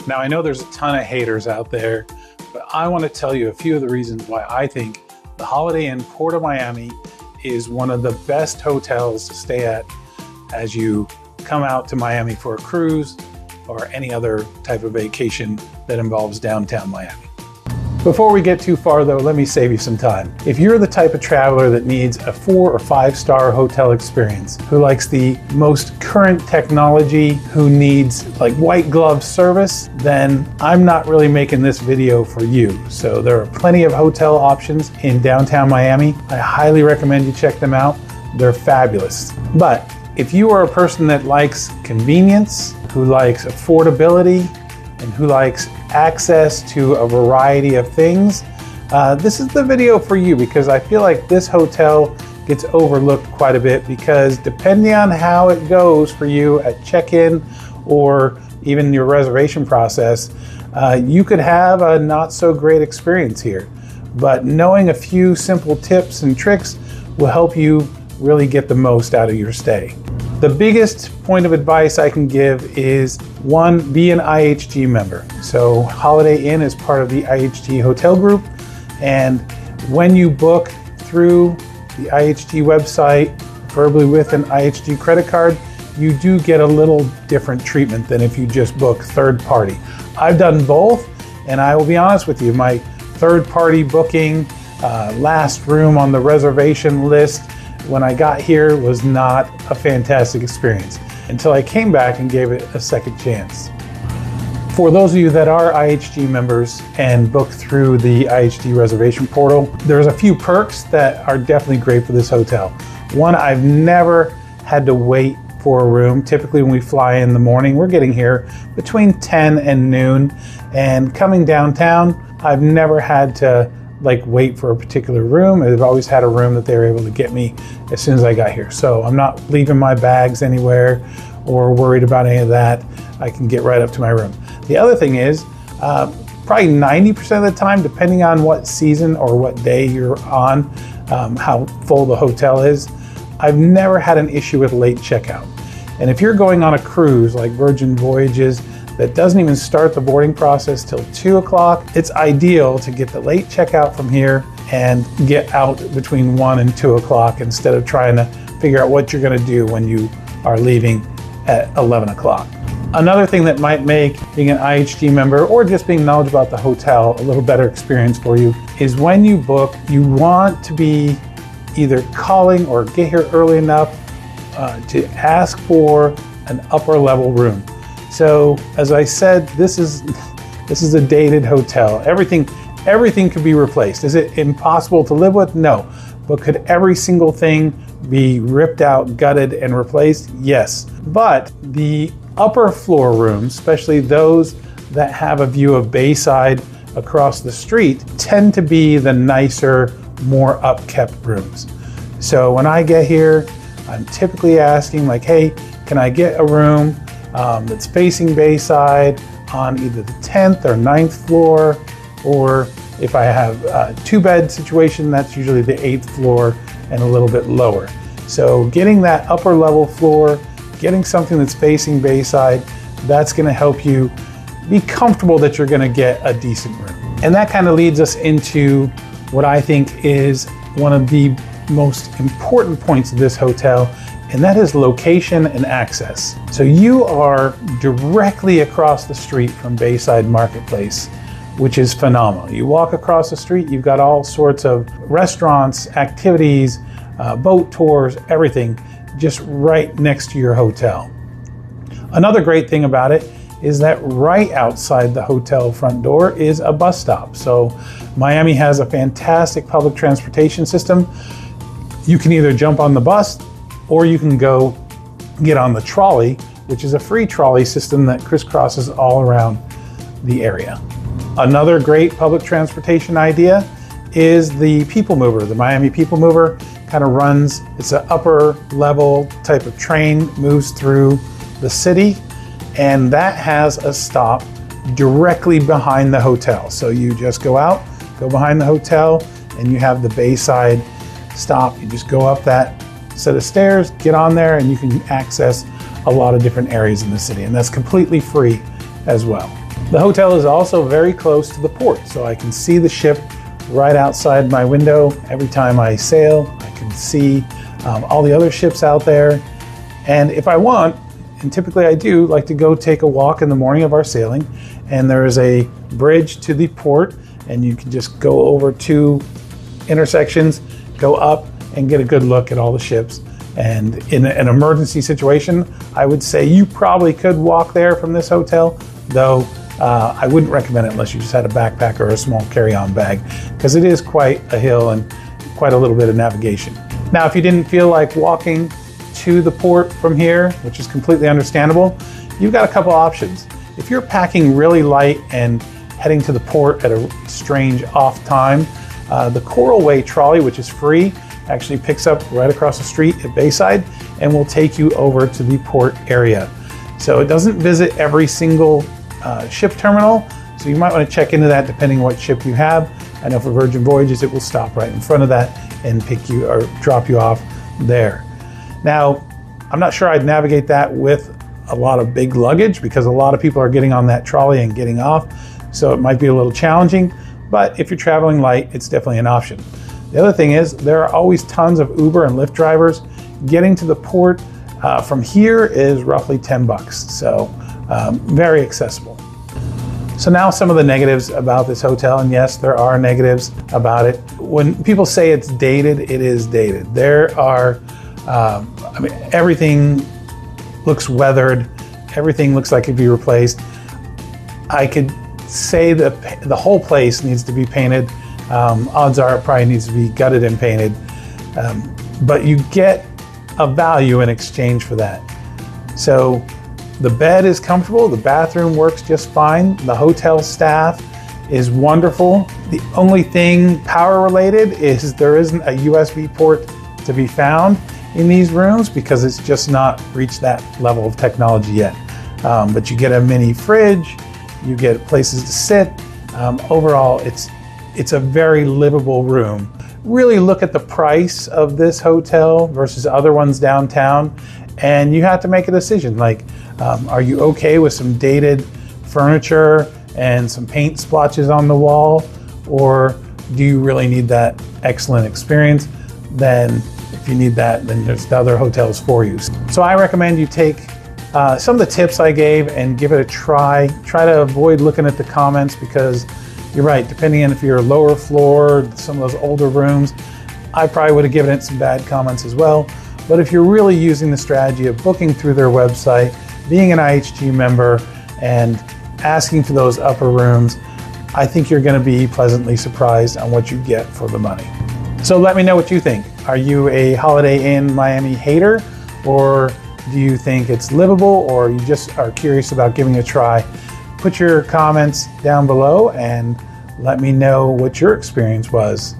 Now, I know there's a ton of haters out there, but I want to tell you a few of the reasons why I think the Holiday Inn Port of Miami is one of the best hotels to stay at as you come out to Miami for a cruise or any other type of vacation that involves downtown Miami. Before we get too far though, let me save you some time. If you're the type of traveler that needs a 4 or 5-star hotel experience, who likes the most current technology, who needs like white glove service, then I'm not really making this video for you. So there are plenty of hotel options in downtown Miami. I highly recommend you check them out. They're fabulous. But if you are a person that likes convenience, who likes affordability, and who likes access to a variety of things, this is the video for you, because I feel like this hotel gets overlooked quite a bit, because depending on how it goes for you at check-in or even your reservation process, you could have a not so great experience here. But knowing a few simple tips and tricks will help you really get the most out of your stay. The biggest point of advice I can give is, one, be an IHG member. So Holiday Inn is part of the IHG hotel group, and when you book through the IHG website, preferably with an IHG credit card, you do get a little different treatment than if you just book third party. I've done both, and I will be honest with you, my third party booking, last room on the reservation list, when I got here was not a fantastic experience until I came back and gave it a second chance. For those of you that are IHG members and book through the IHG reservation portal, there's a few perks that are definitely great for this hotel. One, I've never had to wait for a room. Typically when we fly in the morning, we're getting here between 10 and noon, and coming downtown, I've never had to wait for a particular room. They've always had a room that they were able to get me as soon as I got here. So I'm not leaving my bags anywhere or worried about any of that. I can get right up to my room. The other thing is, probably 90% of the time, depending on what season or what day you're on, how full the hotel is, I've never had an issue with late checkout. And if you're going on a cruise like Virgin Voyages, that doesn't even start the boarding process till 2 o'clock, it's ideal to get the late checkout from here and get out between 1 and 2 o'clock instead of trying to figure out what you're gonna do when you are leaving at 11 o'clock. Another thing that might make being an IHG member or just being knowledgeable about the hotel a little better experience for you is when you book, you want to be either calling or get here early enough to ask for an upper level room. So as I said, this is a dated hotel. Everything could be replaced. Is it impossible to live with? No. But could every single thing be ripped out, gutted, and replaced? Yes. But the upper floor rooms, especially those that have a view of Bayside across the street, tend to be the nicer, more upkept rooms. So when I get here, I'm typically asking hey, can I get a room that's facing Bayside on either the 10th or 9th floor, or if I have a 2-bed situation, that's usually the 8th floor and a little bit lower. So getting that upper level floor, getting something that's facing Bayside, that's gonna help you be comfortable that you're gonna get a decent room. And that kind of leads us into what I think is one of the most important points of this hotel, and that is location and access. So you are directly across the street from Bayside Marketplace, which is phenomenal. You walk across the street, you've got all sorts of restaurants, activities, boat tours, everything just right next to your hotel. Another great thing about it is that right outside the hotel front door is a bus stop. So Miami has a fantastic public transportation system. You can either jump on the bus or you can go get on the trolley, which is a free trolley system that crisscrosses all around the area. Another great public transportation idea is the People Mover. The Miami People Mover kind of runs, it's an upper level type of train, moves through the city, and that has a stop directly behind the hotel. So you just go out, go behind the hotel, and you have the Bayside stop. You just go up that set of stairs, get on there, and you can access a lot of different areas in the city, and that's completely free as well. The hotel is also very close to the port, so I can see the ship right outside my window. Every time I sail, I can see all the other ships out there. And if I want, and typically I do, like to go take a walk in the morning of our sailing, and there is a bridge to the port, and you can just go over 2 intersections, go up, and get a good look at all the ships. And in an emergency situation, I would say you probably could walk there from this hotel, though I wouldn't recommend it unless you just had a backpack or a small carry-on bag, because it is quite a hill and quite a little bit of navigation. Now, if you didn't feel like walking to the port from here, which is completely understandable, you've got a couple options. If you're packing really light and heading to the port at a strange off time, the Coral Way trolley, which is free, actually picks up right across the street at Bayside and will take you over to the port area. So it doesn't visit every single ship terminal, so you might want to check into that depending on what ship you have. I know for Virgin Voyages it will stop right in front of that and pick you or drop you off there. Now, I'm not sure I'd navigate that with a lot of big luggage because a lot of people are getting on that trolley and getting off, so it might be a little challenging, but if you're traveling light, it's definitely an option. The other thing is there are always tons of Uber and Lyft drivers. Getting to the port from here is roughly 10 bucks, so very accessible. So now some of the negatives about this hotel, and yes, there are negatives about it. When people say it's dated, it is dated. There are, I mean, everything looks weathered, everything looks like it could be replaced. I could say that the whole place needs to be painted. Odds are it probably needs to be gutted and painted, but you get a value in exchange for that. So the bed is comfortable, the bathroom works just fine, the hotel staff is wonderful. The only thing power related is there isn't a USB port to be found in these rooms because it's just not reached that level of technology yet. But you get a mini fridge, you get places to sit. Overall, it's a very livable room. Really look at the price of this hotel versus other ones downtown, and you have to make a decision. Like, are you okay with some dated furniture and some paint splotches on the wall, or do you really need that excellent experience? Then if you need that, then there's the other hotels for you. So I recommend you take some of the tips I gave and give it a try. Try to avoid looking at the comments because you're right, depending on if you're a lower floor, some of those older rooms, I probably would have given it some bad comments as well. But if you're really using the strategy of booking through their website, being an IHG member, and asking for those upper rooms, I think you're going to be pleasantly surprised on what you get for the money. So let me know what you think. Are you a Holiday Inn Miami hater, or do you think it's livable, or you just are curious about giving it a try? Put your comments down below and let me know what your experience was.